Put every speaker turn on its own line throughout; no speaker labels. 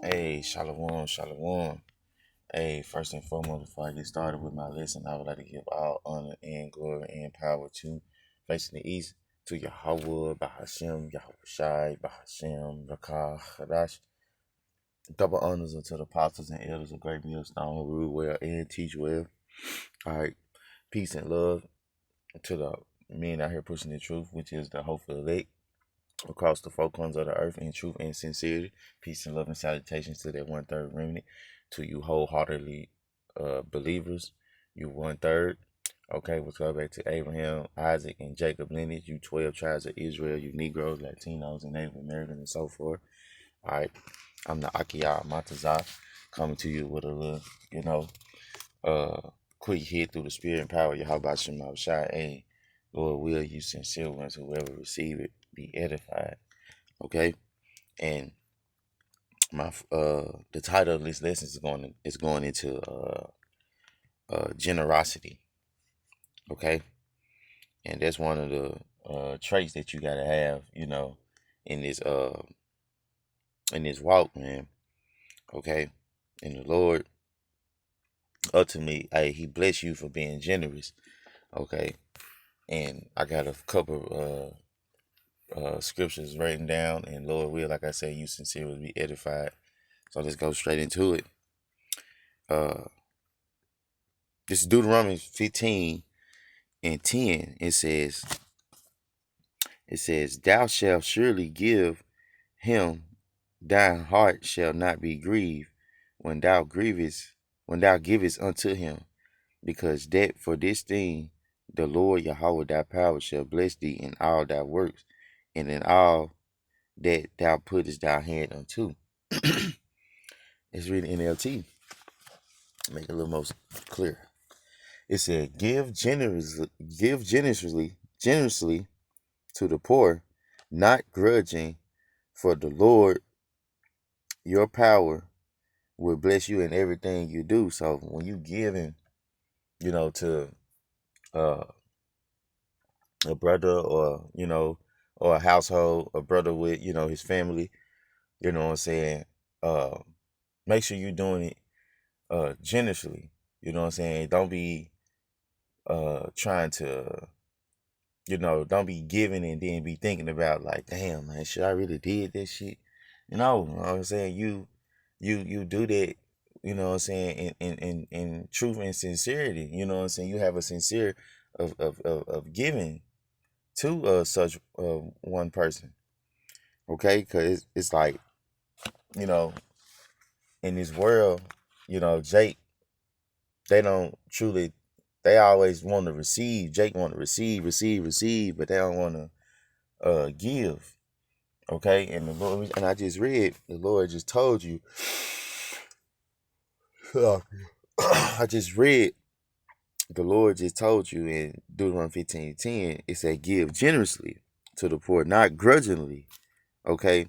Hey, shalom, shalom. Hey, first and foremost, before I get started with my lesson, I would like to give all honor and glory and power to facing the east, to Yahweh, Bahashem, Yahweh Shai, Bahashem, Rakah, Hadash. Double honors unto the apostles and elders of Great Millstone who rule well and teach well. All right, peace and love to the men out here pushing the truth, which is the hopeful elect across the four corners of the earth in truth and sincerity. Peace and love and salutations to that 1/3 remnant. To you wholeheartedly believers, you 1/3. Okay, let's go back to Abraham, Isaac, and Jacob lineage. You 12 tribes of Israel, you Negroes, Latinos, and Native Americans, and so forth. All right, I'm the Akiya Matazah coming to you with a little, quick hit through the spirit and power of Yahweh Shema Shai. Hey, Lord, will you sincere ones, whoever receive it, be edified. Okay, and my the title of this lesson is going into generosity. Okay, and that's one of the traits that you gotta have, in this walk, man. Okay, and the Lord ultimately, He bless you for being generous. Okay, and I got a couple scriptures written down, and Lord will, like I said, you sincerely be edified. So let's go straight into it. Uh, this is Deuteronomy 15 and 10. It says, Thou shalt surely give him, thine heart shall not be grieved when thou givest unto him, because that for this thing the Lord Yahweh thy power shall bless thee in all thy works, and in all that thou puttest thy hand unto. It's reading NLT, make it a little more clear. It said, generously to the poor, not grudging, for the Lord your power will bless you in everything you do. So when you giving, to uh, a brother, or a household, a brother with, his family, you know what I'm saying? Uh, Make sure you're doing it generously. You know what I'm saying? Don't be trying to, don't be giving and then be thinking about like, damn man, should I really did this shit? You know what I'm saying? You do that, you know what I'm saying, in truth and sincerity. You know what I'm saying? You have a sincere of giving to such one person. Okay? Cause it's like, you know, in this world, Jake, they don't truly, they always want to receive. Jake want to receive, but they don't want to give. Okay, and the Lord, and I just read, the Lord just told you. I just read, the Lord just told you in Deuteronomy 15:10. It said, "Give generously to the poor, not grudgingly." Okay,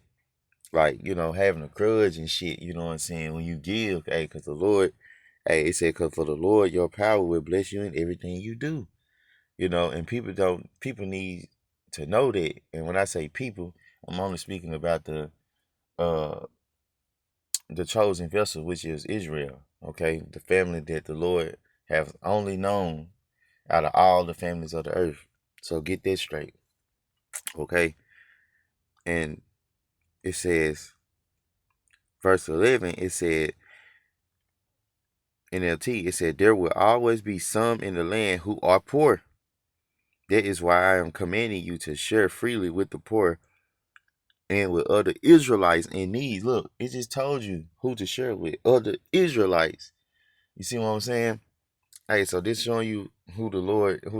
like having a grudge and shit. You know what I'm saying? When you give, hey, because the Lord, hey, it said, "Because for the Lord, your power will bless you in everything you do." And people need to know that. And when I say people, I'm only speaking about uh the chosen vessel, which is Israel. Okay, the family that the Lord has only known out of all the families of the earth. So get that straight. Okay, and it says, verse 11. It said, NLT. It said, there will always be some in the land who are poor. That is why I am commanding you to share freely with the poor and with other Israelites in need. Look, it just told you who to share with. Other Israelites. You see what I'm saying? Hey, so this showing you who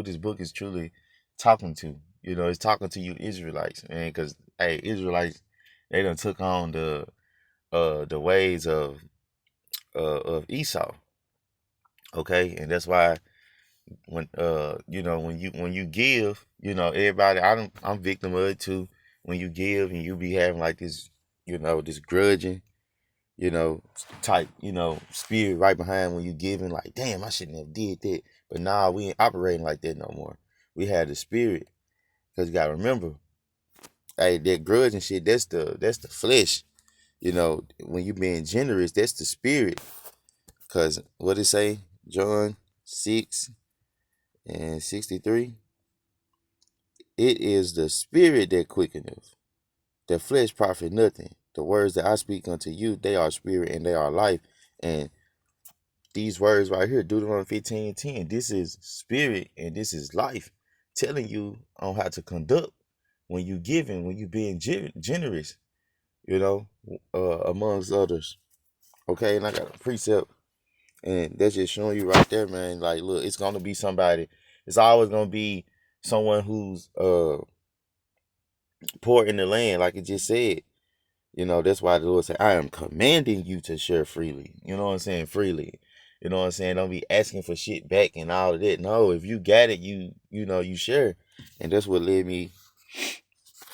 this book is truly talking to. It's talking to you Israelites, man, because hey, Israelites, they done took on the ways of Esau. Okay, and that's why when you give, everybody, I'm victim of it too. When you give and you be having like this, this grudging, you know, type, spirit right behind when you giving, like, damn, I shouldn't have did that. But nah, we ain't operating like that no more. We had the spirit. Cause you gotta remember, hey, that grudge and shit, that's the flesh. when you being generous, that's the spirit. Because what it say? John 6:63. It is the spirit that quickeneth. The flesh profit nothing. The words that I speak unto you, they are spirit and they are life. And these words right here, Deuteronomy 15:10, this is spirit and this is life, telling you on how to conduct when you giving, when you being generous, amongst others. Okay, and I got a precept, and that's just showing you right there, man. Like, look, it's gonna be somebody. It's always gonna be someone who's poor in the land, like it just said. That's why the Lord said, I am commanding you to share freely. You know what I'm saying? Freely. You know what I'm saying? Don't be asking for shit back and all of that. No, if you got it, you share. And that's what led me.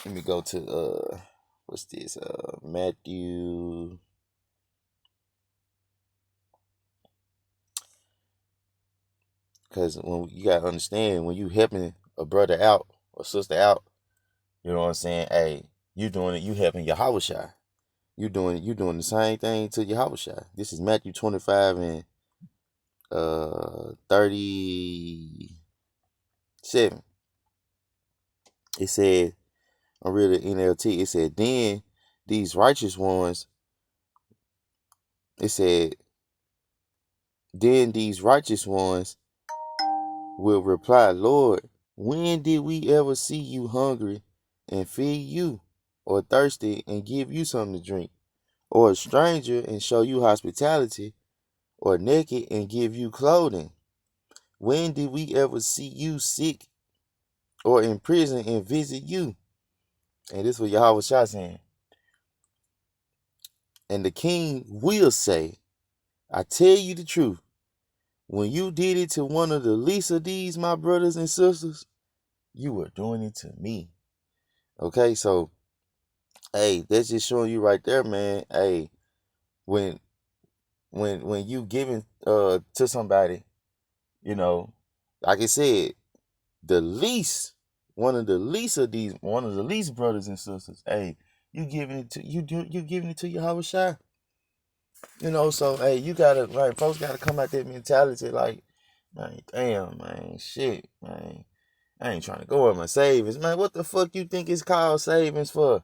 Let me go to what's this? Matthew. Because when you gotta understand, when you helping a brother out or sister out, you know what I'm saying? Hey, you doing it, you helping Yahweh Shai. You doing the same thing to Yahweh Shai. This is Matthew 25 and 37. It said, I'm reading NLT, it said, then these righteous ones, it said, then these righteous ones will reply, Lord, when did we ever see you hungry and feed you, or thirsty and give you something to drink, or a stranger and show you hospitality, or naked and give you clothing? When did we ever see you sick or in prison and visit you? And this is what Yahweh Shah saying. And the king will say, I tell you the truth. When you did it to one of the least of these, my brothers and sisters, you were doing it to me. Okay, so, hey, that's just showing you right there, man. Hey, when you giving to somebody, like I said, the least, one of the least brothers and sisters, hey, you giving it to Yahweh Shai. So hey, you gotta, right, folks gotta come out that mentality like, man, damn, man, shit, man. I ain't trying to go on my savings. Man, what the fuck you think it's called savings for?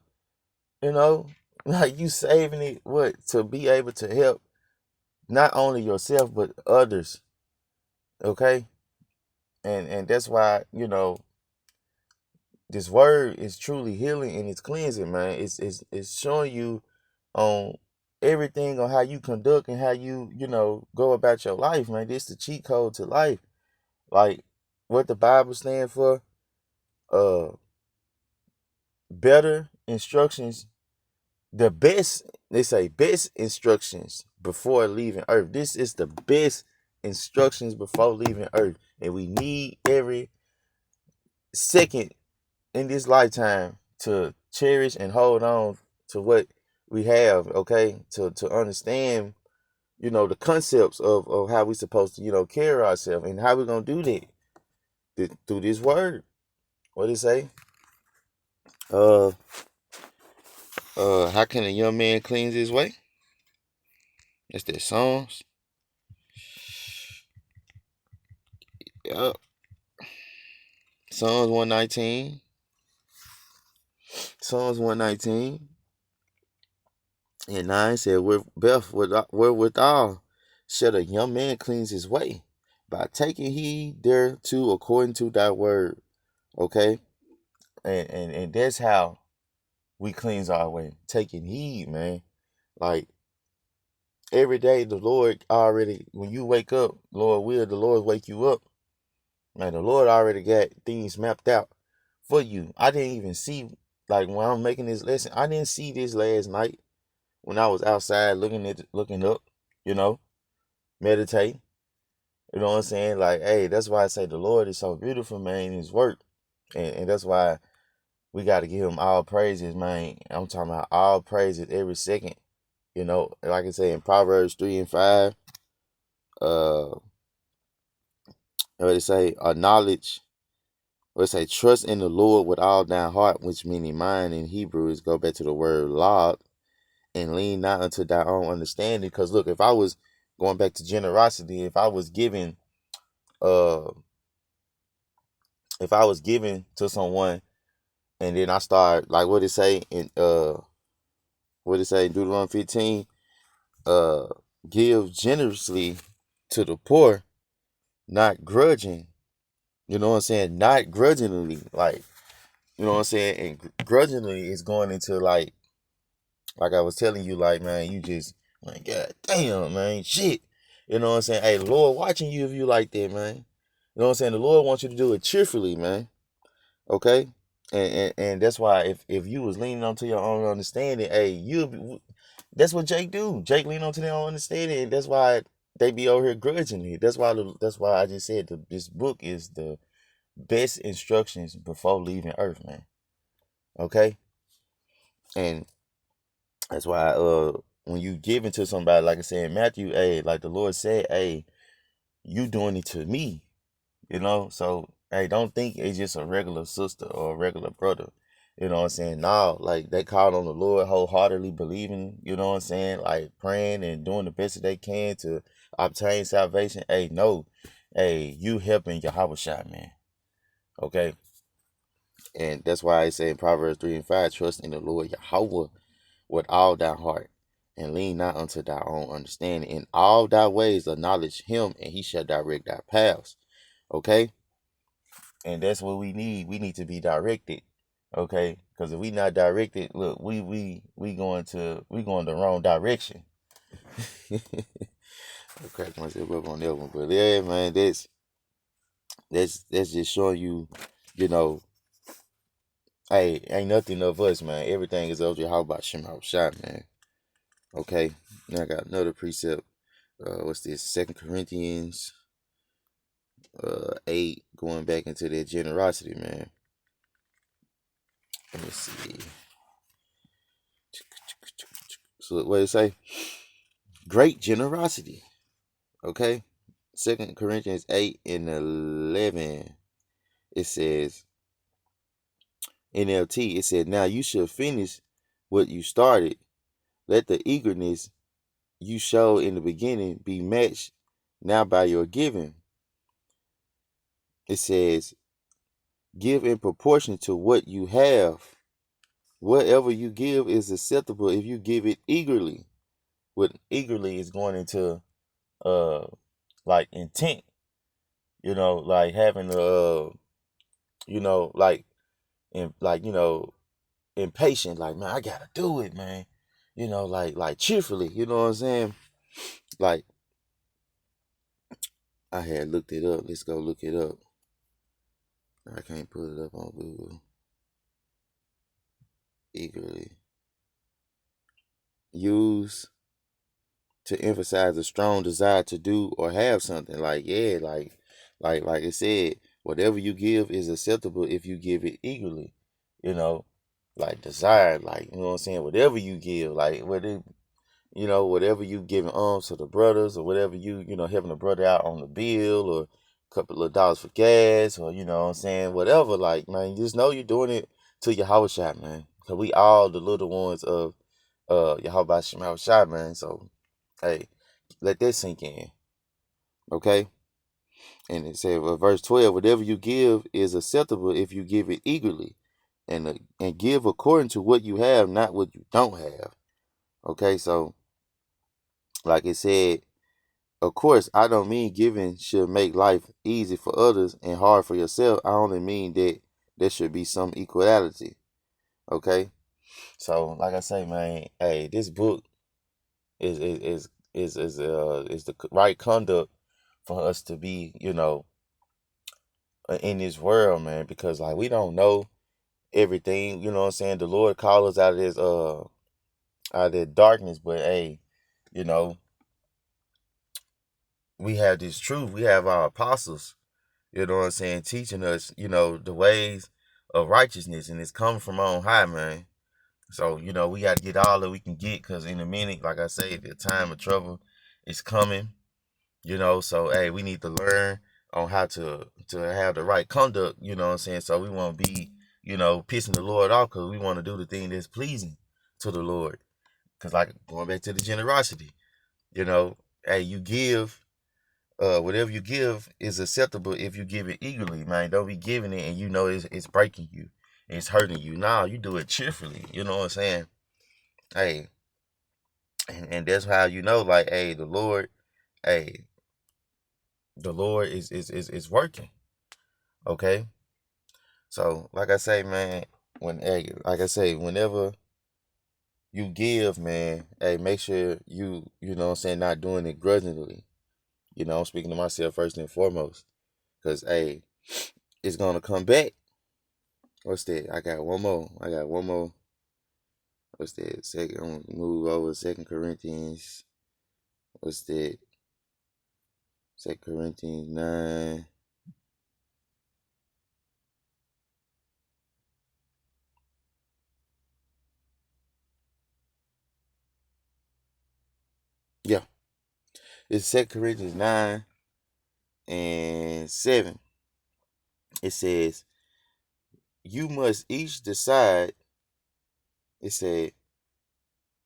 You know? Like, you saving it, what? To be able to help not only yourself, but others. Okay? And that's why, this word is truly healing and it's cleansing, man. It's showing you on everything on how you conduct and how you go about your life, man. This the cheat code to life. Like what the Bible stands for, uh better instructions, the best, they say best instructions before leaving earth. This is the best instructions before leaving earth. And we need every second in this lifetime to cherish and hold on to what we have, okay? To understand, the concepts of how we supposed to, carry ourselves and how we're gonna do that through this word. What it say? How can a young man cleanse his way? That's that Psalms. Yep. Psalms 119. Psalms 119 and 9 said, wherewithal shall a young man cleanse his way? By taking heed thereto according to thy word. Okay? And that's how we cleanse our way. Taking heed, man. Like, every day the Lord already, when you wake up, Lord will, the Lord wake you up. Man, the Lord already got things mapped out for you. I didn't even see, like, when I'm making this lesson, I didn't see this last night when I was outside looking up, meditate. You know what I'm saying? Like, hey, that's why I say the Lord is so beautiful, man, in his work. And that's why we got to give him all praises, man. I'm talking about all praises every second. Like I say in Proverbs 3 and 5, what they say, knowledge, what they say, trust in the Lord with all thine heart, which meaning mind in Hebrew is go back to the word log, and lean not unto thy own understanding. Because look, if I was going back to generosity, uh if I was giving to someone, and then I start, like, what it say in Deuteronomy 15, uh give generously to the poor, not grudging. You know what I'm saying? Not grudgingly, like, you know what I'm saying? And grudgingly is going into, like I was telling you, like, man, you just, like, God damn, man, shit. You know what I'm saying? Hey, the Lord watching you if you like that, man. You know what I'm saying? The Lord wants you to do it cheerfully, man. Okay? And that's why if you was leaning onto your own understanding, hey, that's what Jake do. Jake lean onto their own understanding, and that's why they be over here grudgingly. That's why I just said this book is the best instructions before leaving Earth, man. Okay? And that's why when you give into somebody, like I said in Matthew, hey, like the Lord said, hey, you doing it to me, you know? So, hey, don't think it's just a regular sister or a regular brother. You know what I'm saying? No, like they called on the Lord wholeheartedly, believing, you know what I'm saying? Like praying and doing the best that they can to obtain salvation. Hey, no. Hey, you helping Yahweh Shai, man. Okay? And that's why I say in Proverbs 3 and 5, trust in the Lord Yahweh with all thy heart, and lean not unto thy own understanding. In all thy ways acknowledge him, and he shall direct thy paths. Okay? And that's what we need. We need to be directed. Okay? Because if we not directed, look, we going the wrong direction. I cracked myself up on that one. But yeah, man, that's just showing you, you know, hey, ain't nothing of us, man. Everything is of you. How about Shema Shot, man? Okay. Now I got another precept. What's this? 2 Corinthians 8, going back into their generosity, man. Let me see. So what did it say? Great generosity. Okay. 2 Corinthians 8 and 11. It says, NLT, it said, now you should finish what you started. Let the eagerness you showed in the beginning be matched now by your giving. It says, give in proportion to what you have. Whatever you give is acceptable if you give it eagerly. What eagerly is going into like intent, like having like impatient, like, man, I gotta do it, man. Like cheerfully, you know what I'm saying? Like, I had looked it up. Let's go look it up. I can't put it up on Google. Eagerly. Use to emphasize a strong desire to do or have something. Like, yeah, like it said, whatever you give is acceptable if you give it eagerly. Like desire, like, you know what I'm saying? Whatever you give, like whatever you giving to the brothers, or whatever helping a brother out on the bill, or a couple of dollars for gas, or you know what I'm saying, whatever, like, man, you just know you're doing it to Yahweh Shai, man. Cause we all the little ones of Yahweh Shai, man. So hey, let that sink in. Okay? And it said, verse 12, whatever you give is acceptable if you give it eagerly, and give according to what you have, not what you don't have. Okay, so like it said, of course, I don't mean giving should make life easy for others and hard for yourself. I only mean that there should be some equality. Okay, so like I say, man, hey, this book is the right conduct for us to be, in this world, man, because like we don't know everything, you know what I'm saying? The Lord called us out of this out of that darkness, but hey, you know, we have this truth. We have our apostles, you know what I'm saying, teaching us, the ways of righteousness, and it's coming from on high, man. So, we got to get all that we can get, because in a minute, like I say, the time of trouble is coming, so hey, we need to learn on how to have the right conduct, you know what I'm saying, so we won't be, pissing the Lord off, because we want to do the thing that's pleasing to the Lord. Cause like going back to the generosity, you know, hey, you give, whatever you give is acceptable if you give it eagerly, man. Don't be giving it and you know it's breaking you, it's hurting you. Nah, you do it cheerfully. You know what I'm saying? Hey, and that's how you know, like, hey, hey, the Lord is working. Okay, so like I say, man, hey, like I say, whenever you give, man, hey, make sure you know what I'm saying, not doing it grudgingly. You know, I'm speaking to myself first and foremost. Cause hey, it's gonna come back. What's that? I got one more. What's that? Second, I'm gonna move over. Second Corinthians. What's that? Second Corinthians 9. Yeah, it's Second Corinthians 9:7. It says, "You must each decide." It said,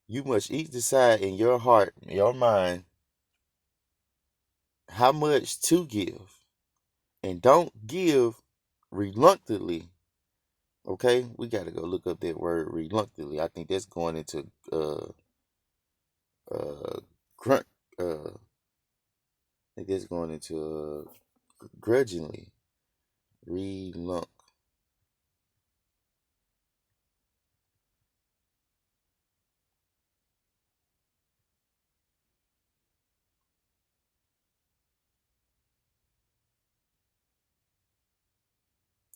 "You must each decide in your heart, your mind, how much to give, and don't give reluctantly." Okay, we got to go look up that word reluctantly. I think that's going into uh grunt I think that's going into grudgingly. Reluct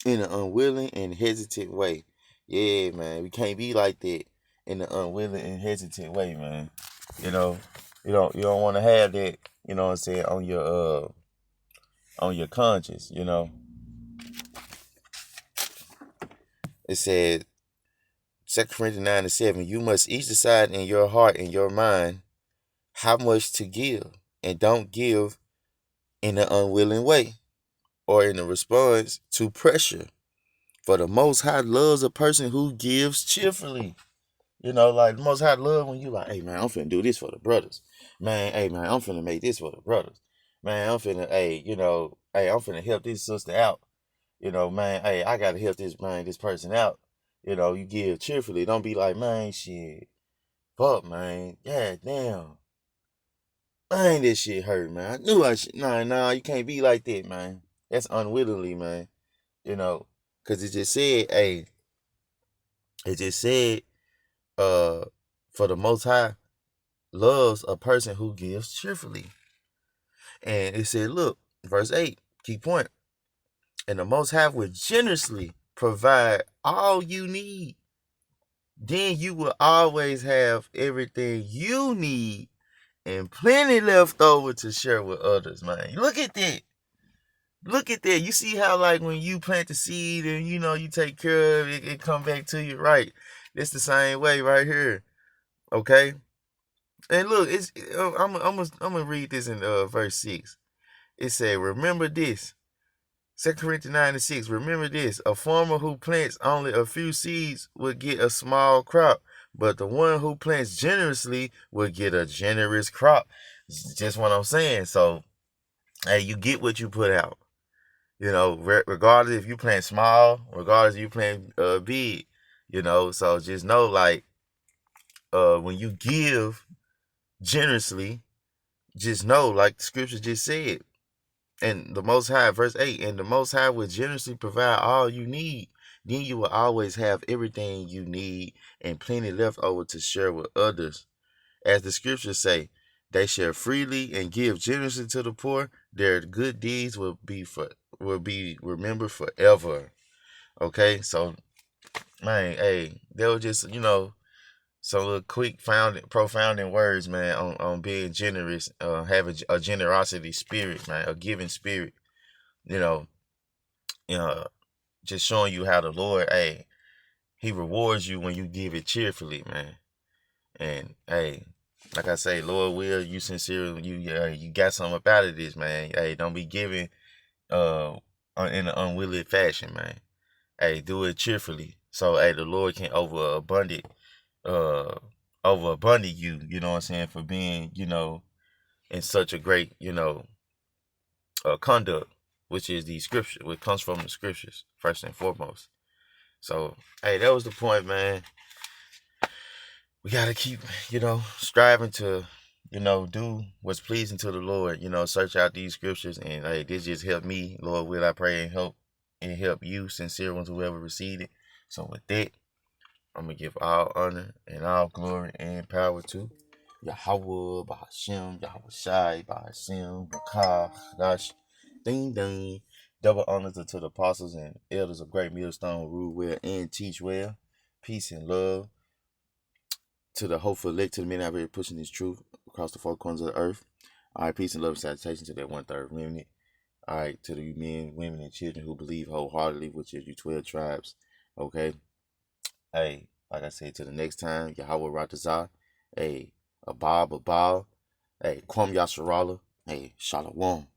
in an unwilling and hesitant way. Yeah, man, we can't be like that in an unwilling and hesitant way, man. You know, you don't want to have that. You know what I'm saying, on your conscience. You know, it said 2 Corinthians 9:7. You must each decide in your heart and your mind how much to give, and don't give in an unwilling way or in a response to pressure. For the Most High loves a person who gives cheerfully. You know, like the Most High love when you like, hey man, I'm finna do this for the brothers. Man, hey man, I'm finna make this for the brothers. Man, I'm finna, hey, hey, I'm finna help this sister out. You know, man, hey, I gotta help this person out. You know, you give cheerfully. Don't be like, man, shit, fuck, man, yeah, damn, man, this shit hurt, man. I knew I should. Nah, you can't be like that, man. That's unwittingly, man. You know, cause it just said, hey, it just said, uh, for the Most High loves a person who gives cheerfully. And it said, look, verse 8, key point. And the Most High will generously provide all you need. Then you will always have everything you need and plenty left over to share with others, man. Look at that. Look at that. You see how, like, when you plant the seed and, you take care of it, it come back to you, right? It's the same way right here. Okay? And look, I'm gonna read this in verse 6. It said, remember this. 2 Corinthians 9:6. Remember this. A farmer who plants only a few seeds will get a small crop, but the one who plants generously will get a generous crop. Just what I'm saying. So, hey, you get what you put out. Regardless if you plant small, regardless if you plant big. So just know, like, when you give generously, just know, like the scripture just said, and the Most High, verse 8, and the Most High will generously provide all you need. Then you will always have everything you need and plenty left over to share with others. As the scriptures say, they share freely and give generously to the poor. Their good deeds will be remembered forever. Okay, so man, hey, they were just some little quick profounding words, man, on being generous, having a generosity spirit, man, a giving spirit. You know, just showing you how the Lord, hey, He rewards you when you give it cheerfully, man. And hey, like I say, Lord will, you sincere, you got something up out of this, man. Hey, don't be giving in an unwilling fashion, man. Hey, do it cheerfully. So hey, the Lord can overabundant over abundant you know what I'm saying, for being, in such a great, conduct, which is the scripture, which comes from the scriptures, first and foremost. So, hey, that was the point, man. We gotta keep, striving to, do what's pleasing to the Lord. Search out these scriptures, and hey, this just helped me. Lord, will I pray and help you, sincere ones, whoever received it. So with that, I'm gonna give all honor and all glory and power to Yahweh, Bahashem, Yahweh Shai, Bahashem, Bakah, Dash, Ding Ding. Double honors to the apostles and elders of Great Millstone, rule well and teach well. Peace and love to the hopeful elect, to the men out here pushing this truth across the four corners of the earth. All right, peace and love and salutation to that 1/3 remnant. All right, to the men, women, and children who believe wholeheartedly, which is you 12 tribes. Okay. Hey, like I said, to the next time, Yahweh Ratazah. Hey, Abab, Abal. Hey, Kwam Yasharala. Hey, Shalom.